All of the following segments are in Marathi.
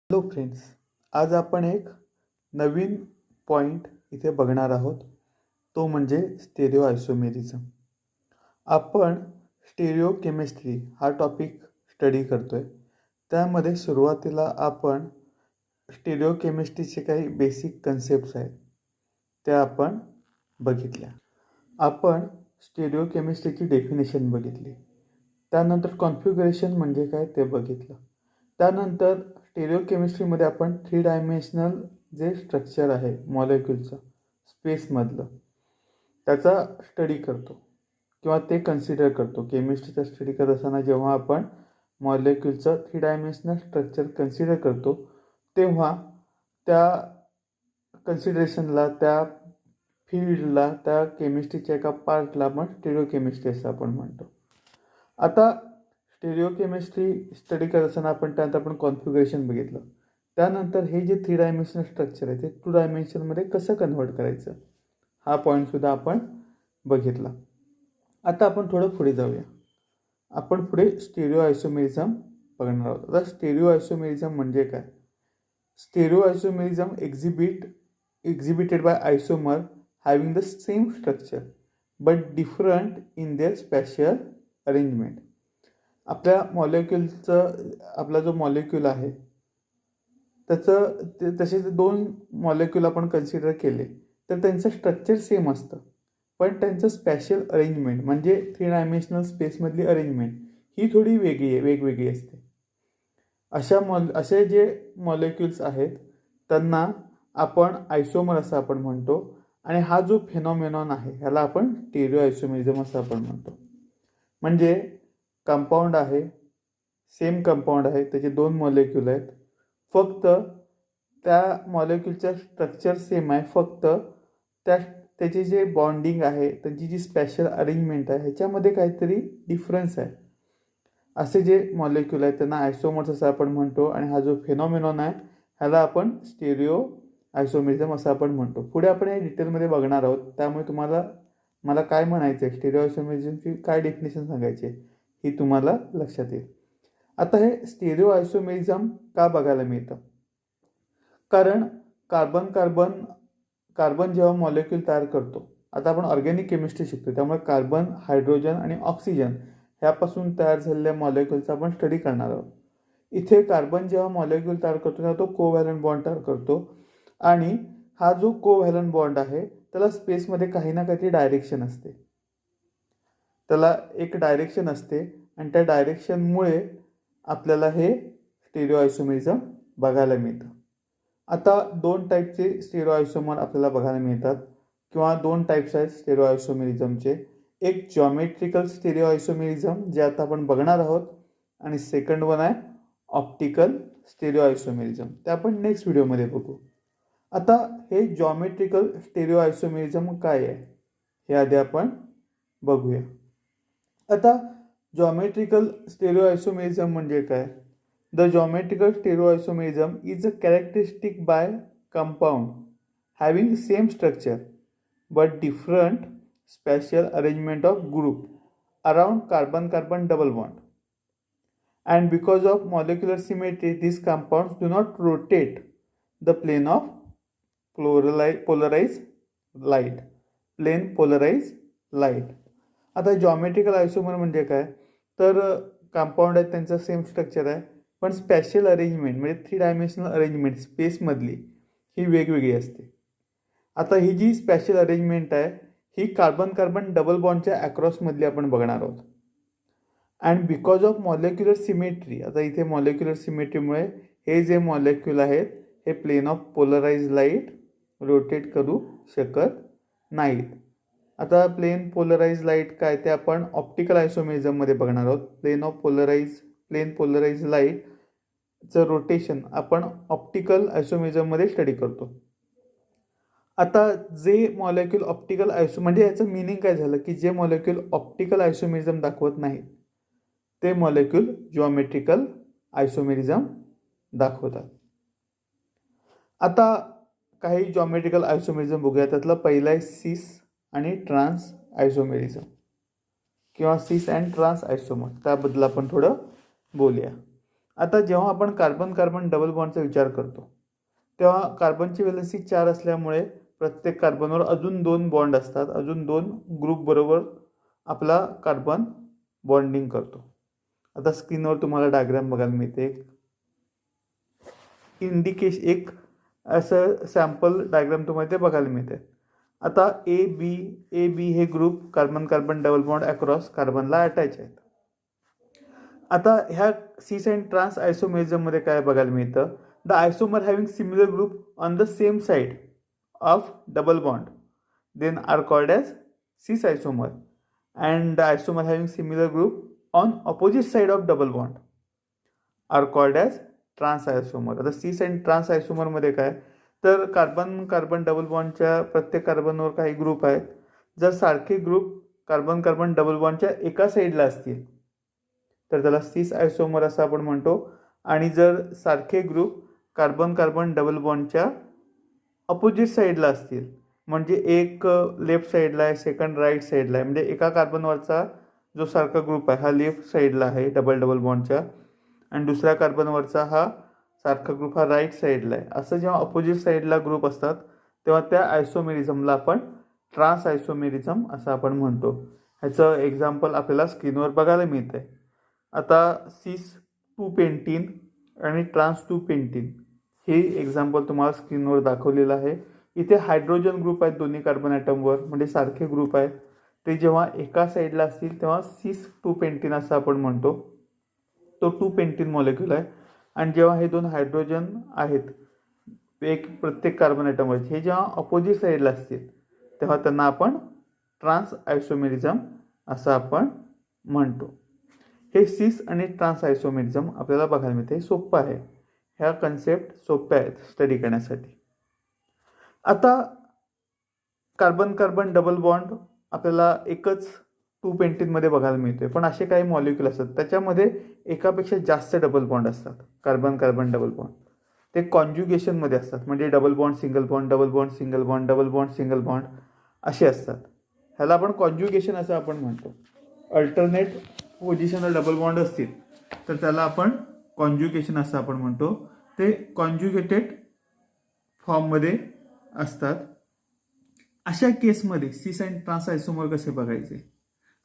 हॅलो फ्रेंड्स, आज आपण एक नवीन पॉईंट इथे बघणार आहोत. तो म्हणजे स्टेरिओ आयसोमेरिझम. आपण स्टेरिओ केमिस्ट्री हा टॉपिक स्टडी करतोय. त्यामध्ये सुरुवातीला आपण स्टेरिओ केमिस्ट्रीचे काही बेसिक कन्सेप्ट्स आहेत त्या आपण बघितल्या. आपण स्टेरिओ केमिस्ट्रीची डेफिनेशन बघितली. त्यानंतर कॉन्फिगरेशन म्हणजे काय ते बघितलं. त्यानंतर स्टेरिओ केमिस्ट्रीमध्ये आपण 3 डायमेन्शनल जे स्ट्रक्चर आहे मॉलिक्यूलचं स्पेसमधलं त्याचा स्टडी करतो किंवा ते कन्सिडर करतो. केमिस्ट्रीचा स्टडी करत असताना जेव्हा आपण मॉलिक्यूलचं 3 डायमेन्शनल स्ट्रक्चर कन्सिडर करतो तेव्हा त्या कन्सिडरेशनला, त्या फील्डला, त्या केमिस्ट्रीच्या एका पार्टला आपण स्टेरिओ केमिस्ट्री असं आपण म्हणतो. आता स्टेरिओ केमिस्ट्री स्टडी करत असताना त्यानंतर आपण कॉन्फिगरेशन बघितलं. त्यानंतर हे जे 3 डायमेन्शनल स्ट्रक्चर आहे ते 2 डायमेन्शनमध्ये कसं कन्व्हर्ट करायचं हा पॉईंटसुद्धा आपण बघितला. आता आपण थोडं पुढे जाऊया. आपण पुढे स्टेरिओ आयसोमेरिझम बघणार आहोत. आता स्टेरिओ आयसोमेरिझम म्हणजे काय? Stereo isomerism exhibited by isomer having the same structure but different in their spatial arrangement. आपल्या आपला जो मॉलिक्यूल आहे तसे 2 मॉलिक्यूल आपण कन्सिडर केले तर त्यांचं स्ट्रक्चर सेम असतं, पण त्यांचं स्पॅशियल अरेंजमेंट म्हणजे 3 डायमेन्शनल स्पेसमधली अरेंजमेंट ही थोडी वेगवेगळी असते. असे जे मॉलिक्यूल्स आहेत त्यांना आपण आयसोमर असं आपण म्हणतो. आणि हा जो फेनॉमेनॉन आहे ह्याला आपण स्टेरिओ आयसोमेरिझम असं आपण म्हणतो. म्हणजे कंपाऊंड आहे, सेम कंपाऊंड आहे, त्याचे 2 मॉलिक्यूल आहेत, फक्त त्या मॉलिक्यूलचं स्ट्रक्चर सेम आहे, फक्त त्याची जे बॉन्डिंग आहे, त्यांची जी स्पेशल अरेंजमेंट आहे ह्याच्यामध्ये काहीतरी डिफरन्स आहे. असे जे मॉलिक्यूल आहेत त्यांना आयसोमर्स असं आपण म्हणतो. आणि हा जो फेनॉमेनॉन आहे ह्याला आपण स्टेरिओ आयसोमेरिझम असं आपण म्हणतो. पुढे आपण हे डिटेलमध्ये बघणार आहोत. त्यामुळे मला काय म्हणायचं आहे, स्टेरिओ आयसोमेरिझमची काय डेफिनेशन सांगायची ही तुम्हाला लक्षात येईल. आता हे स्टेरिओ आयसोमेरिझम का बघायला मिळतं? कारण कार्बन जेव्हा मॉलिक्यूल तयार करतो, आता आपण ऑर्गॅनिक केमिस्ट्री शिकतो त्यामुळे कार्बन, हायड्रोजन आणि ऑक्सिजन ह्यापासून तयार झालेल्या मॉलिक्यूलचा आपण स्टडी करणार आहोत. इथे कार्बन जेव्हा मॉलिक्यूल तयार करतो तेव्हा तो कोव्हॅलंट बॉन्ड तयार करतो आणि हा जो कोव्हॅलंट बॉन्ड आहे त्याला स्पेसमध्ये काही ना काहीतरी डायरेक्शन असते. त्याला एक डायरेक्शन असते आणि त्या डायरेक्शनमुळे आपल्याला हे स्टेरिओ आयसोमेरिझम बघायला मिळतं. आता 2 टाईपचे स्टेरिओ आयसोमर आपल्याला बघायला मिळतात किंवा 2 टाईप्स आहेत स्टेरिओ आयसोमेरिझमचे. एक जॉमेट्रिकल स्टेरिओ आयसोमेरिझम जे आता आपण बघणार आहोत आणि सेकंड वन आहे ऑप्टिकल स्टेरिओ आयसोमेरिझम. ते आपण नेक्स्ट व्हिडिओमध्ये बघू. आता हे जॉमेट्रिकल स्टेरिओ आयसोमेरिझम काय आहे हे आधी आपण बघूया. आता जॉमेट्रिकल स्टेरिओ आयसोमेरिझम म्हणजे काय? The geometrical stereoisomerism is a characteristic by compound having same structure but different spatial arrangement of group around carbon-carbon double bond. And because of molecular symmetry, these compounds do not rotate the plane of polarized light. आता जॉमेट्रिकल आयसोमर म्हणजे काय? तर कंपाऊंड आहे, त्यांचं सेम स्ट्रक्चर आहे, पण स्पॅशियल अरेंजमेंट म्हणजे 3 डायमेन्शनल अरेंजमेंट स्पेसमधली ही वेगवेगळी असते. आता ही जी स्पॅशियल अरेंजमेंट आहे ही कार्बन डबल बॉन्डच्या अक्रॉसमधली आपण बघणार आहोत. And because of molecular symmetry, आता इथे मॉलिक्युलर सिमेट्रीमुळे हे जे मॉलिक्यूल आहेत हे plane of polarise light rotate करू शकत नाहीत. आता प्लेन पोलराइज लाईट काय ते आपण ऑप्टिकल आयसोमेरिझममध्ये बघणार आहोत. प्लेन पोलराइज लाईटचं रोटेशन आपण ऑप्टिकल आयसोमेरिझममध्ये स्टडी करतो. आता जे मॉलिक्यूल ऑप्टिकल म्हणजे याचं मिनिंग काय झालं की जे मॉलिक्यूल ऑप्टिकल आयसोमेरिझम दाखवत नाही ते मॉलिक्यूल जिओमेट्रिकल आयसोमेरिझम दाखवतात. आता काही जिओमेट्रिकल आयसोमेरिझम बघूया. त्यातलं पहिलं आहे सिस आणि ट्रान्स आयसोमेरिझम किंवा सिस अँड ट्रान्स आयसोमर. त्याबद्दल आपण थोडं बोलूया. आता जेव्हा आपण कार्बन कार्बन डबल बॉन्डचा विचार करतो तेव्हा कार्बनची व्हॅलेन्सी 4 असल्यामुळे प्रत्येक कार्बनवर अजून 2 बॉन्ड असतात, अजून 2 ग्रुप बरोबर आपला कार्बन बॉन्डिंग करतो. आता स्क्रीनवर तुम्हाला डायग्राम बघायला मिळते, एक असं सॅम्पल डायग्राम तुम्हाला ते बघायला मिळते. आता ए बी हे group carbon carbon double bond across कार्बनला अटॅच आहेत. आता ह्या सिस अँड ट्रान्स आयसोमेरिझममध्ये काय बघायला मिळतं, the isomer having similar group on the same side of double bond then are called as cis isomer, and the isomer having similar group on opposite side of double bond are called as trans isomer. आता सिस अँड ट्रान्स आयसोमरमध्ये काय, तर कार्बन कार्बन डबल बॉन्डच्या प्रत्येक कार्बनवर काही ग्रुप आहेत. जर सारखे ग्रुप कार्बन कार्बन डबल बॉन्डच्या एका साईडला असतील तर त्याला सिस आयसोमर असं आपण म्हणतो, आणि जर सारखे ग्रुप कार्बन कार्बन डबल बॉन्डच्या अपोजिट साईडला असतील, म्हणजे एक लेफ्ट साईडला आहे, सेकंड राईट साईडला आहे, म्हणजे एका कार्बनवरचा जो सारखा ग्रुप आहे हा लेफ्ट साईडला आहे डबल डबल बॉन्डच्या, आणि दुसऱ्या कार्बनवरचा हा सारखा ग्रुप हा राईट साईडला आहे, असं जेव्हा अपोजिट साईडला ग्रुप असतात तेव्हा त्या आयसोमेरिझमला आपण ट्रान्स आयसोमेरिझम असं आपण म्हणतो. ह्याचं एक्झाम्पल आपल्याला स्क्रीनवर बघायला मिळतं आहे. आता सिस 2 पेंटीन आणि ट्रान्स 2 पेंटीन हे एक्झाम्पल तुम्हाला स्क्रीनवर दाखवलेलं आहे. इथे हायड्रोजन ग्रुप आहेत दोन्ही कार्बन ॲटमवर, म्हणजे सारखे ग्रुप आहेत. ते जेव्हा एका साईडला असतील तेव्हा सिस 2 पेंटीन असं आपण म्हणतो. तो 2 पेंटीन मॉलिक्यूल आहे. आणि जेव्हा हे 2 हायड्रोजन आहेत एक प्रत्येक कार्बन ॲटमवर, हे जेव्हा अपोजिट साईडला असतील तेव्हा त्यांना आपण ट्रान्स आयसोमेरिझम असं आपण म्हणतो. हे सिस आणि ट्रान्स आयसोमेरिझम आपल्याला बघायला मिळते. सोपं आहे, ह्या कन्सेप्ट सोप्या आहेत स्टडी करण्यासाठी. आता कार्बन कार्बन डबल बॉन्ड आपल्याला एकच 2 पेंटीनमध्ये बघायला मिळतोय, पण असे काही मॉलिक्यूल असतात त्याच्यामध्ये एकापेक्षा जास्त डबल बॉन्ड असतात. कार्बन कार्बन डबल बॉन्ड ते कॉन्ज्युगेशनमध्ये असतात, म्हणजे double bond single bond double bond single bond double bond single bond असे असतात. ह्याला आपण कॉन्ज्युगेशन असं आपण म्हणतो. अल्टरनेट पोझिशनला डबल बॉन्ड असतील तर त्याला आपण कॉन्ज्युगेशन असं आपण म्हणतो. ते कॉन्ज्युगेटेड फॉर्ममध्ये असतात. अशा केसमध्ये सिस आणि ट्रान्स आयसोमर कसे बघायचे,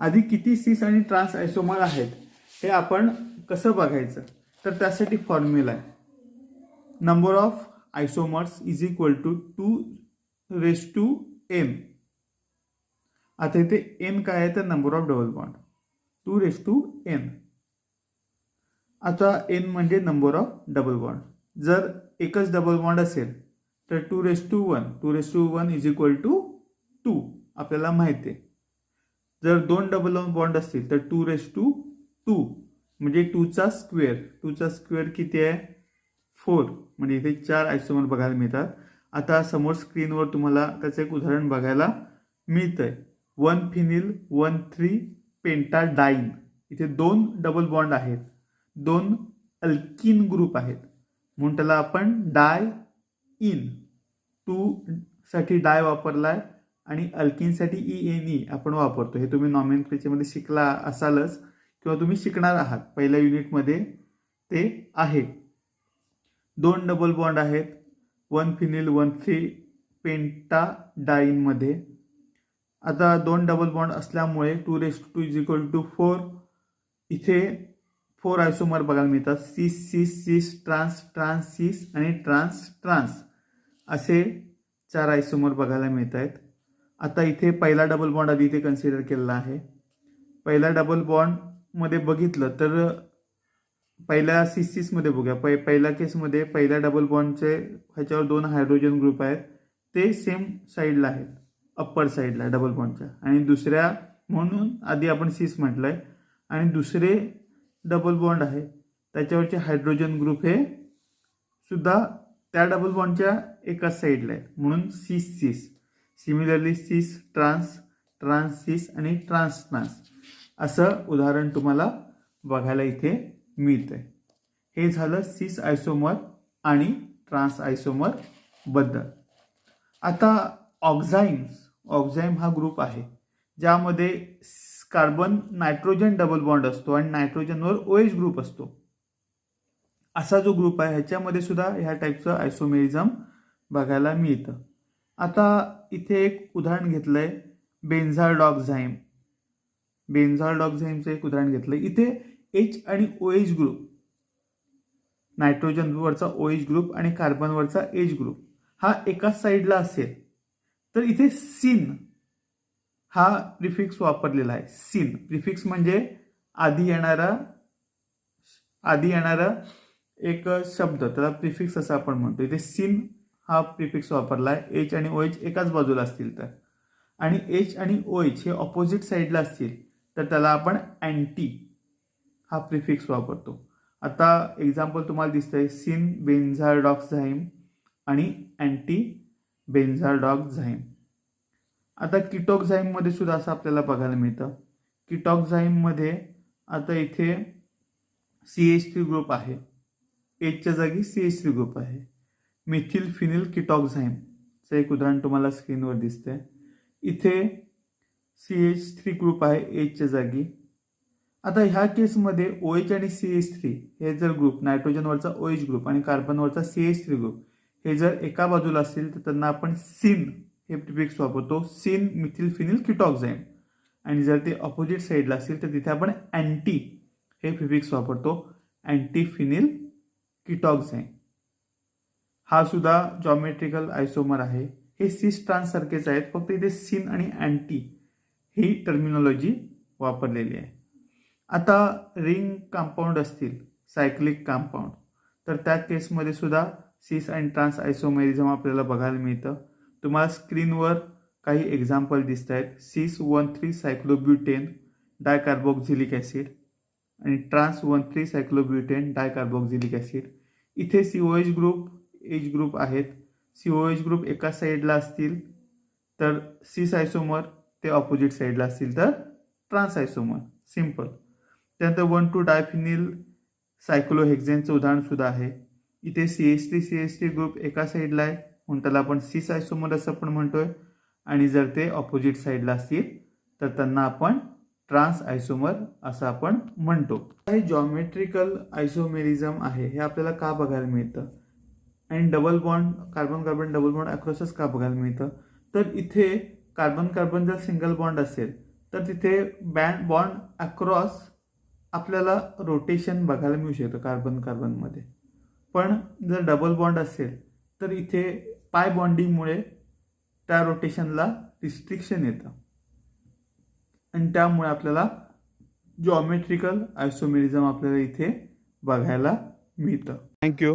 आधी किती सिस आणि ट्रान्स आयसोमर आहेत हे आपण कसं बघायचं, तर त्यासाठी फॉर्म्युला आहे, number of isomers is equal to 2⁻n. आता इथे n काय आहे तर number of double bond, 2⁻n. आता n म्हणजे नंबर ऑफ डबल बॉन्ड. जर एकच डबल बॉन्ड असेल तर 2⁻1 इज इक्वल टू 2 आपल्याला माहिती आहे. जर 2 डबल बॉन्ड असतील तर 2⁻2 म्हणजे 2चा स्क्वेअर किती आहे 4, म्हणजे इथे 4 आयसोमर बघायला मिळतात. आता समोर स्क्रीनवर तुम्हाला त्याचं एक उदाहरण बघायला मिळतंय. 1 फिनिल 1,3 पेंटाडाईन. इथे 2 डबल बॉन्ड आहेत, 2 अल्किन ग्रुप आहेत, म्हणून त्याला आपण डाय इन. 2 साठी डाय वापरलाय आणि अल्किनसाठी ENE आपण वापरतो. हे तुम्ही नॉमेनक्लेचरमध्ये शिकला असालच किंवा तुम्ही शिकणार आहात, पहिल्या युनिटमध्ये ते आहे. 2 डबल बॉन्ड आहेत 1 फिनिल 1,3 पेंटाडाईनमध्ये. आता 2 डबल बॉन्ड असल्यामुळे 2⁻2 इज इक्वल टू 4. इथे 4 आयसोमर बघायला मिळतात, सिस सिस सिस ट्रान्स ट्रान्स सिस आणि ट्रान्स ट्रान्स असे 4 आयसोमर बघायला मिळत आहेत. आता इथे पहिला डबल बॉन्ड आधी इथे कन्सिडर केलेला आहे. पहिला डबल बॉन्डमध्ये बघितलं तर पहिल्या सिसमध्ये बघूया. पहिल्या केसमध्ये पहिल्या डबल बॉन्डचे ह्याच्यावर 2 हायड्रोजन ग्रुप आहेत, ते सेम साईडला आहेत अप्पर साईडला डबल बॉन्डच्या, आणि दुसऱ्या म्हणून आधी आपण सिस म्हटलंय, आणि दुसरे डबल बॉन्ड आहे त्याच्यावरचे हायड्रोजन ग्रुप हे सुद्धा त्या डबल बॉन्डच्या एकाच साईडला आहेत, म्हणून सिस सिस. सिमिलरली सिस ट्रान्स ट्रान्स सिस आणि ट्रान्स ट्रान्स असं उदाहरण तुम्हाला बघायला इथे मिळतंय. हे झालं सिस आयसोमर आणि ट्रान्स आयसोमर बद्दल. आता ऑक्झाईम हा ग्रुप आहे ज्यामध्ये कार्बन नायट्रोजन डबल बॉन्ड असतो आणि नायट्रोजनवर OH ग्रुप असतो. असा जो ग्रुप आहे ह्याच्यामध्ये सुद्धा ह्या टाईपचं आयसोमेरिझम बघायला मिळतं. आता इथे एक उदाहरण घेतलंय बेन्झालडॉक्झाईम. बेन्झालडॉक्झाईमचं एक उदाहरण घेतलंय. इथे एच आणि ओएच ग्रुप, नायट्रोजनवरचा ओएच ग्रुप आणि कार्बनवरचा एच ग्रुप हा एकाच साईडला असेल तर इथे सिन हा प्रिफिक्स वापरलेला आहे. सिन प्रिफिक्स म्हणजे आधी येणारा एक शब्द, त्याला प्रिफिक्स असं आपण म्हणतो. इथे सिन हा प्रिफिक्स वापरला आहे. एच आणि ओएच एकाच बाजूला असतील तर, आणि एच आणि ओएच हे ऑपोजिट साईडला असतील तर त्याला आपण अँटी हा प्रिफिक्स वापरतो. आता एक्झाम्पल तुम्हाला दिसतंय सिन बेन्झालडॉक्झाईम आणि अँटी बेन्झालडॉक्झाईम. आता किटोक्झाईममध्ये सुद्धा असं आपल्याला बघायला मिळतं. किटोक्झाईममध्ये आता इथे CH3 ग्रुप आहे, एचच्या जागी CH3 ग्रुप आहे. मिथिल फिनिल किटोक्झाईमचं एक उदाहरण तुम्हाला स्क्रीनवर दिसतंय. इथे CH3 ग्रुप आहे एचच्या जागी. आता ह्या केसमध्ये OH आणि CH3 हे जर ग्रुप, नायट्रोजनवरचा OH ग्रुप आणि कार्बनवरचा CH3 ग्रुप हे जर एका बाजूला असतील तर त्यांना आपण सिन हे प्रिफिक्स वापरतो, सिन मिथिल फिनिल किटोक्झाईम. आणि जर ते ऑपोजिट साईडला असतील तर तिथे आपण अँटी हे प्रिफिक्स वापरतो, अँटी फिनिल किटोक्झाईम. हा सुद्धा जॉमेट्रिकल आयसोमर आहे. हे सिस ट्रान्स सारखेच आहेत, फक्त इथे सिन आणि अँटी ही टर्मिनॉलॉजी वापरलेली आहे. आता रिंग कंपाऊंड असतील, सायक्लिक कंपाऊंड, तर त्या केसमध्ये सुद्धा सिस आणि ट्रान्स आयसोमेरिझम आपल्याला बघायला मिळतं. तुम्हाला स्क्रीनवर काही एक्झाम्पल दिसत आहेत. सिस 1,3 सायक्लोब्युटेन डायकार्बोक्झिलिक ॲसिड आणि ट्रान्स 1,3 सायक्लोब्युटेन डायकार्बोक्झिलिक ॲसिड. इथे COH ग्रुप, एच ग्रुप आहेत. COH ग्रुप एका साईडला असतील तर सिस आयसोमर, ते ऑपोजिट साईडला असतील तर ट्रान्स आयसोमर. सिम्पल. त्यानंतर 1,2 डायफिनिल सायक्लोहेक्झेनचं उदाहरण सुद्धा आहे. इथे CH3 ग्रुप एका साईडला आहे म्हणून त्याला आपण सिस आयसोमर असं पण म्हणतोय, आणि जर ते ऑपोजिट साईडला असतील तर त्यांना आपण ट्रान्स आयसोमर असं आपण म्हणतो. हे जॉमेट्रिकल आयसोमेरिझम आहे, हे आपल्याला का बघायला मिळतं, आणि double bond, carbon carbon double bond अक्रॉसच का बघायला मिळतं, तर इथे कार्बन कार्बन जर सिंगल बॉन्ड असेल तर तिथे बॉन्ड अक्रॉस आपल्याला रोटेशन बघायला मिळू शकतं कार्बन कार्बनमध्ये. पण जर डबल बॉन्ड असेल तर इथे पाय बॉन्डिंगमुळे त्या रोटेशनला रिस्ट्रिक्शन येतं, आणि त्यामुळे आपल्याला जॉमेट्रिकल आयसोमेरिझम आपल्याला इथे बघायला मिळतं. थँक्यू.